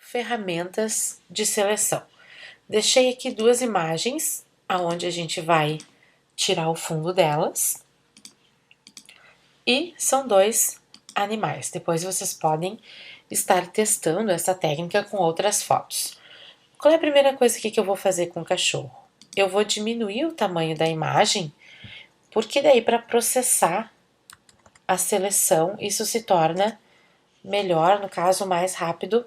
ferramentas de seleção. Deixei aqui duas imagens, aonde a gente vai tirar o fundo delas. E são dois animais. Depois vocês podem estar testando essa técnica com outras fotos. Qual é a primeira coisa que eu vou fazer com o cachorro? Eu vou diminuir o tamanho da imagem, porque daí para processar a seleção isso se torna melhor, no caso mais rápido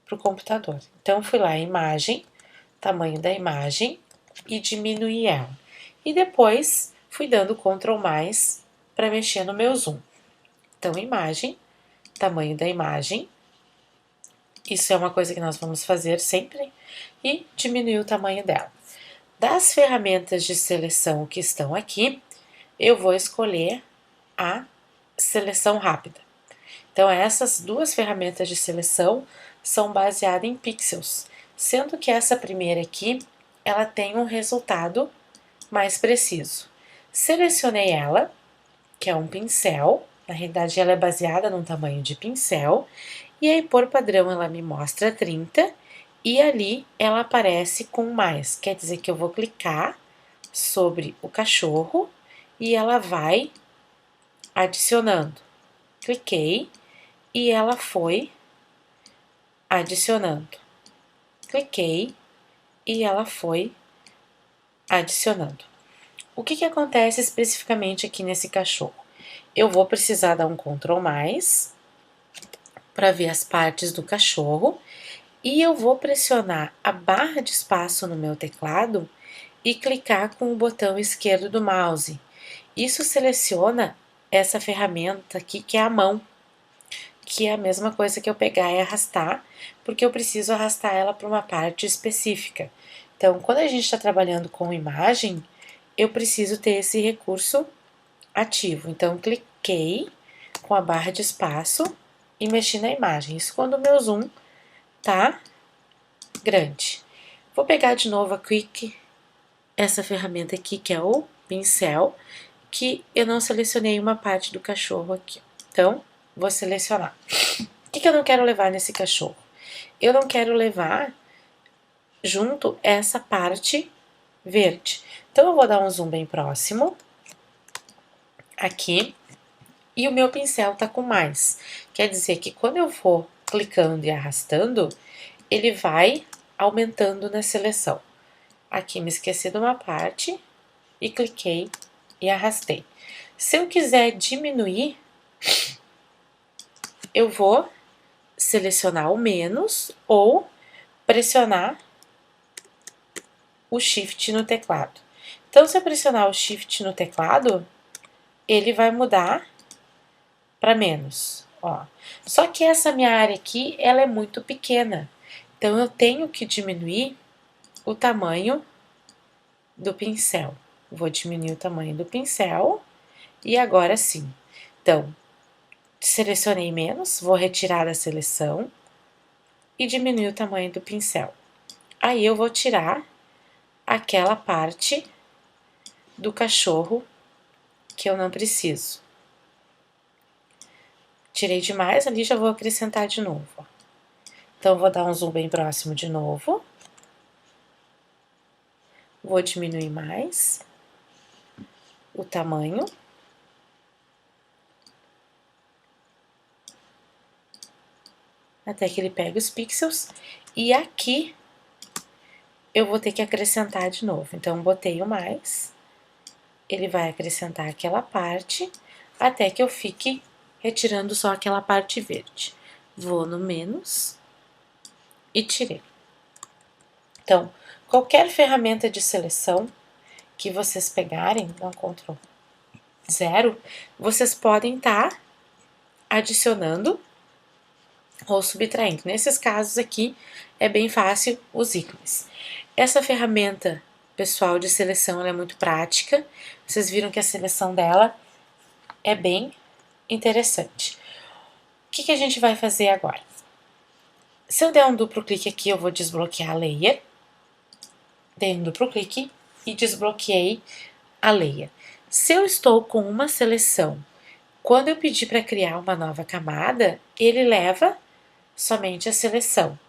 para o computador. Então fui lá em imagem, tamanho da imagem e diminuí ela. E depois fui dando Ctrl+ para mexer no meu zoom. Então imagem, tamanho da imagem, isso é uma coisa que nós vamos fazer sempre, e diminuir o tamanho dela. Das ferramentas de seleção que estão aqui, eu vou escolher a seleção rápida. Então essas duas ferramentas de seleção são baseadas em pixels, sendo que essa primeira aqui, ela tem um resultado mais preciso. Selecionei ela, que é um pincel, na realidade ela é baseada num tamanho de pincel, e aí por padrão ela me mostra 30, e ali ela aparece com mais, quer dizer que eu vou clicar sobre o cachorro e ela vai adicionando. Cliquei e ela foi adicionando. Cliquei e ela foi adicionando. O que acontece especificamente aqui nesse cachorro? Eu vou precisar dar um Ctrl+ para ver as partes do cachorro e eu vou pressionar a barra de espaço no meu teclado e clicar com o botão esquerdo do mouse. Isso seleciona essa ferramenta aqui que é a mão, que é a mesma coisa que eu pegar e arrastar, porque eu preciso arrastar ela para uma parte específica. Então, quando a gente está trabalhando com imagem, eu preciso ter esse recurso ativo. Então, cliquei com a barra de espaço e mexi na imagem. Isso quando o meu zoom tá grande. Vou pegar de novo aqui, essa ferramenta aqui, que é o pincel, que eu não selecionei uma parte do cachorro aqui. Então, vou selecionar. O que eu não quero levar nesse cachorro? Eu não quero levar junto essa parte verde. Então, eu vou dar um zoom bem próximo, aqui, e o meu pincel tá com mais. Quer dizer que quando eu for clicando e arrastando, ele vai aumentando na seleção. Aqui me esqueci de uma parte e cliquei e arrastei. Se eu quiser diminuir, eu vou selecionar o menos ou pressionar o Shift no teclado. Então, se eu pressionar o Shift no teclado, ele vai mudar para menos. Ó. Só que essa minha área aqui, ela é muito pequena. Então, eu tenho que diminuir o tamanho do pincel. Vou diminuir o tamanho do pincel e agora sim. Então, selecionei menos, vou retirar da seleção e diminuir o tamanho do pincel. Aí eu vou tirar aquela parte do cachorro que eu não preciso. Tirei demais, ali já vou acrescentar de novo. Ó. Então, vou dar um zoom bem próximo de novo. Vou diminuir mais o tamanho. Até que ele pegue os pixels. E aqui, eu vou ter que acrescentar de novo. Então, botei o mais. Ele vai acrescentar aquela parte, até que eu fique retirando só aquela parte verde. Vou no menos e tirei. Então, qualquer ferramenta de seleção que vocês pegarem, dá um Ctrl 0, vocês podem estar adicionando ou subtraindo. Nesses casos aqui, é bem fácil os ícones. Essa ferramenta, pessoal, de seleção, ela é muito prática. Vocês viram que a seleção dela é bem interessante. O que a gente vai fazer agora? Se eu der um duplo clique aqui, eu vou desbloquear a layer. Dei um duplo clique e desbloqueei a layer. Se eu estou com uma seleção, quando eu pedir para criar uma nova camada, ele leva somente a seleção.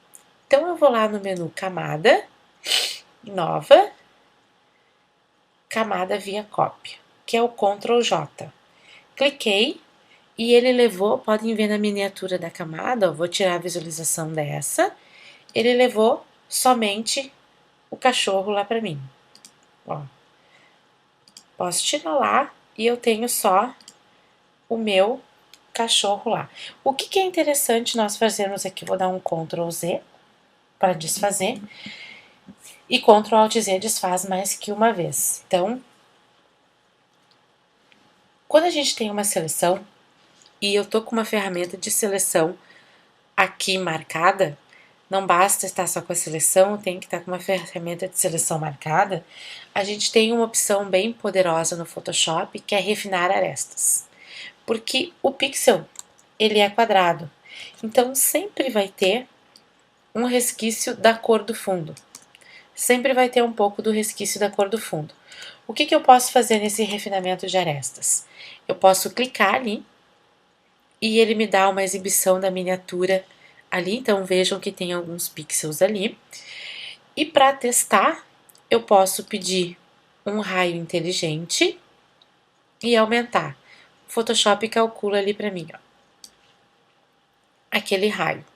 Então, eu vou lá no menu camada, nova, camada via cópia, que é o Ctrl J. Cliquei e ele levou, podem ver na miniatura da camada, ó, vou tirar a visualização dessa, ele levou somente o cachorro lá para mim. Ó, posso tirar lá e eu tenho só o meu cachorro lá. O que é interessante nós fazermos aqui, vou dar um Ctrl Z para desfazer e Ctrl Alt Z desfaz mais que uma vez. Então, quando a gente tem uma seleção e eu tô com uma ferramenta de seleção aqui marcada, não basta estar só com a seleção, tem que estar com uma ferramenta de seleção marcada, a gente tem uma opção bem poderosa no Photoshop que é refinar arestas. Porque o pixel, ele é quadrado, então sempre vai ter um resquício da cor do fundo. Sempre vai ter um pouco do resquício da cor do fundo. O que eu posso fazer nesse refinamento de arestas? Eu posso clicar ali e ele me dá uma exibição da miniatura ali, então vejam que tem alguns pixels ali. E para testar, eu posso pedir um raio inteligente e aumentar. O Photoshop calcula ali para mim, ó, aquele raio.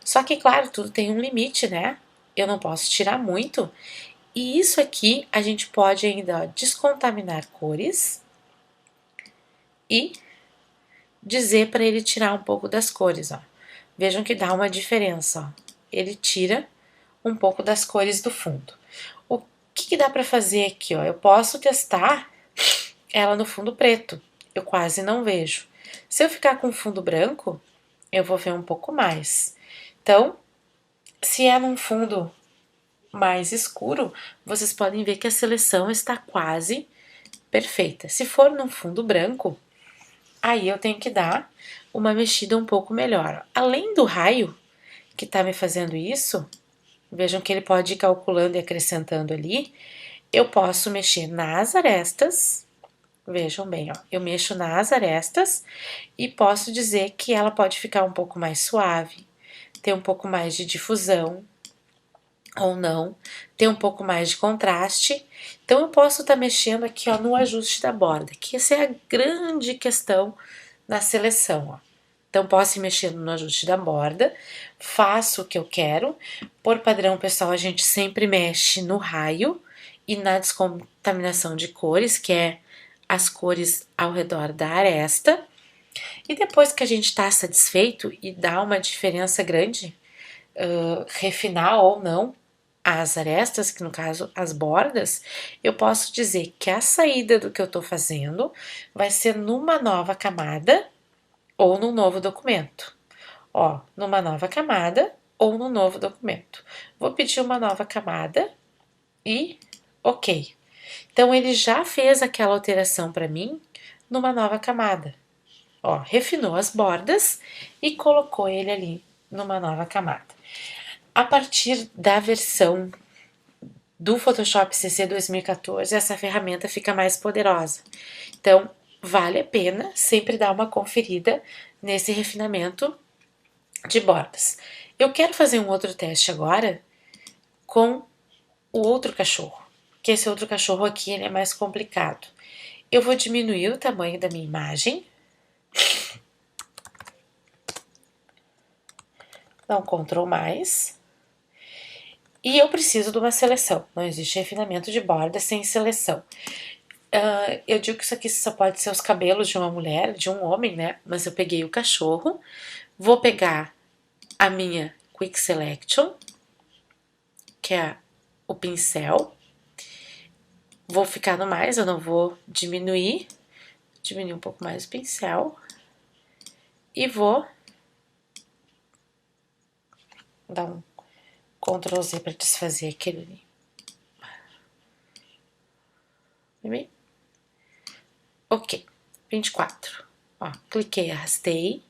Só que, claro, tudo tem um limite, né? Eu não posso tirar muito. E isso aqui a gente pode ainda, ó, descontaminar cores e dizer para ele tirar um pouco das cores, ó. Vejam que dá uma diferença, ó. Ele tira um pouco das cores do fundo. O que dá para fazer aqui, ó? Eu posso testar ela no fundo preto. Eu quase não vejo. Se eu ficar com fundo branco, eu vou ver um pouco mais. Então, se é num fundo mais escuro, vocês podem ver que a seleção está quase perfeita. Se for num fundo branco, aí eu tenho que dar uma mexida um pouco melhor. Além do raio que tá me fazendo isso, vejam que ele pode ir calculando e acrescentando ali, eu posso mexer nas arestas, vejam bem, ó, eu mexo nas arestas e posso dizer que ela pode ficar um pouco mais suave, ter um pouco mais de difusão, ou não, ter um pouco mais de contraste. Então, eu posso estar mexendo aqui, ó, no ajuste da borda, que essa é a grande questão na seleção, ó. Então, posso ir mexendo no ajuste da borda, faço o que eu quero. Por padrão, pessoal, a gente sempre mexe no raio e na descontaminação de cores, que é as cores ao redor da aresta. E depois que a gente está satisfeito e dá uma diferença grande, refinar ou não as arestas, que no caso as bordas, eu posso dizer que a saída do que eu estou fazendo vai ser numa nova camada ou num novo documento. Ó, numa nova camada ou num novo documento. Vou pedir uma nova camada e ok. Então, ele já fez aquela alteração para mim numa nova camada. Ó, refinou as bordas e colocou ele ali numa nova camada. A partir da versão do Photoshop CC 2014, essa ferramenta fica mais poderosa. Então, vale a pena sempre dar uma conferida nesse refinamento de bordas. Eu quero fazer um outro teste agora com o outro cachorro, que esse outro cachorro aqui ele é mais complicado. Eu vou diminuir o tamanho da minha imagem, dá um Ctrl+, e eu preciso de uma seleção. Não existe refinamento de borda sem seleção. Eu digo que isso aqui só pode ser os cabelos de uma mulher, de um homem, né? Mas eu peguei o cachorro, vou pegar a minha Quick Selection, que é o pincel, vou ficar no mais, eu não vou diminuir um pouco mais o pincel, e vou dar um Ctrl Z para desfazer aquele ali. Ok, 24. Ó, cliquei, arrastei,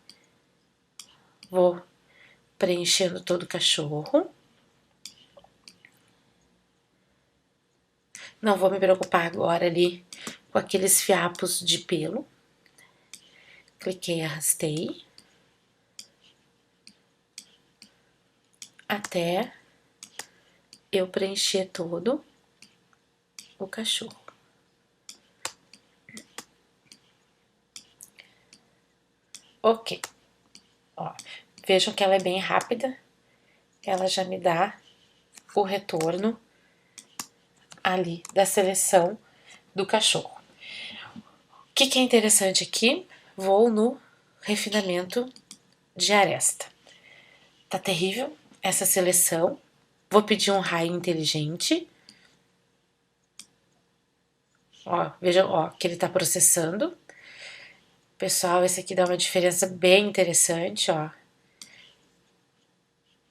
vou preenchendo todo o cachorro. Não vou me preocupar agora ali com aqueles fiapos de pelo. Cliquei, arrastei até eu preencher todo o cachorro. Ok. Ó, vejam que ela é bem rápida. Ela já me dá o retorno ali da seleção do cachorro. O que é interessante aqui? Vou no refinamento de aresta. Tá terrível essa seleção. Vou pedir um raio inteligente. Ó, vejam, ó, que ele tá processando. Pessoal, esse aqui dá uma diferença bem interessante, ó.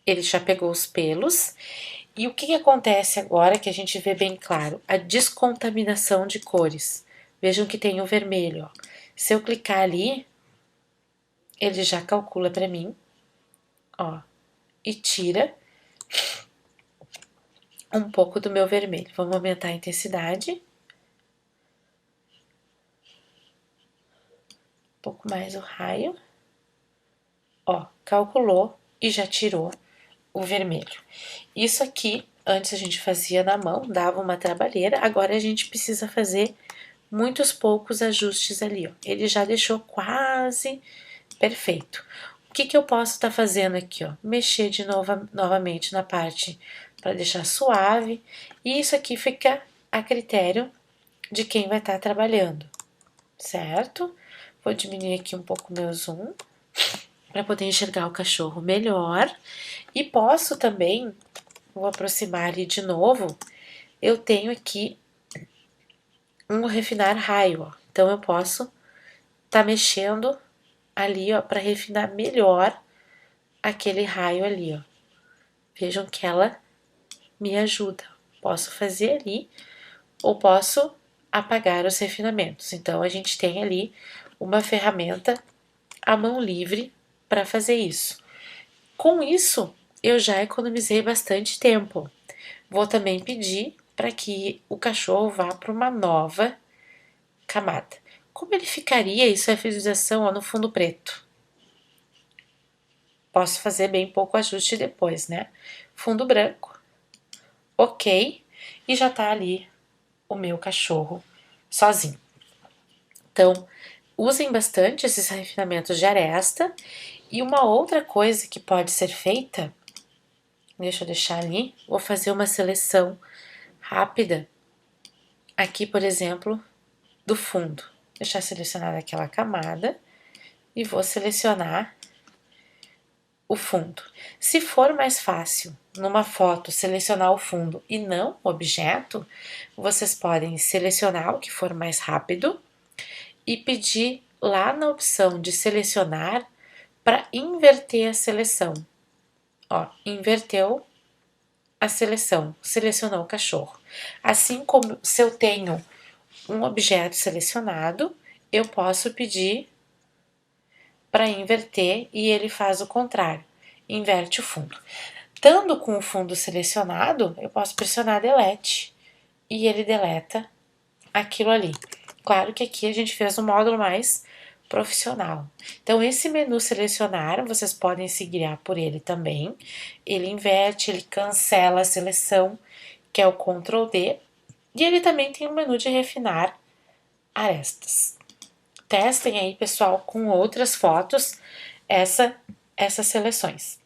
Ele já pegou os pelos. E o que acontece agora que a gente vê bem claro? A descontaminação de cores. Vejam que tem o vermelho, ó. Se eu clicar ali, ele já calcula para mim, ó, e tira um pouco do meu vermelho. Vamos aumentar a intensidade. Um pouco mais o raio. Ó, calculou e já tirou o vermelho. Isso aqui, antes a gente fazia na mão, dava uma trabalheira, agora a gente precisa fazer muitos poucos ajustes ali, ó. Ele já deixou quase perfeito. O que eu posso estar fazendo aqui, ó? Mexer de novo, novamente na parte para deixar suave, e isso aqui fica a critério de quem vai estar trabalhando, certo? Vou diminuir aqui um pouco meu zoom para poder enxergar o cachorro melhor. E posso também, vou aproximar ali de novo, eu tenho aqui um refinar raio, ó. Então eu posso tá mexendo ali, ó, para refinar melhor aquele raio ali, ó. Vejam que ela me ajuda. Posso fazer ali ou posso apagar os refinamentos. Então a gente tem ali uma ferramenta à mão livre para fazer isso. Com isso, eu já economizei bastante tempo. Vou também pedir para que o cachorro vá para uma nova camada. Como ele ficaria, isso é fidelização, ó, no fundo preto. Posso fazer bem pouco ajuste depois, né? Fundo branco, ok, e já tá ali o meu cachorro sozinho. Então, usem bastante esses refinamentos de aresta. E uma outra coisa que pode ser feita, deixa eu deixar ali, vou fazer uma seleção rápida aqui, por exemplo, do fundo. Deixar selecionada aquela camada e vou selecionar o fundo. Se for mais fácil numa foto selecionar o fundo e não o objeto, vocês podem selecionar o que for mais rápido e pedir lá na opção de selecionar para inverter a seleção. Ó, inverteu a seleção, selecionou o cachorro. Assim como se eu tenho um objeto selecionado, eu posso pedir para inverter e ele faz o contrário, inverte o fundo. Estando com o fundo selecionado, eu posso pressionar Delete e ele deleta aquilo ali. Claro que aqui a gente fez um módulo mais profissional. Então, esse menu selecionar, vocês podem se guiar por ele também. Ele inverte, ele cancela a seleção, que é o Ctrl D, e ele também tem o menu de refinar arestas. Testem aí, pessoal, com outras fotos essas seleções.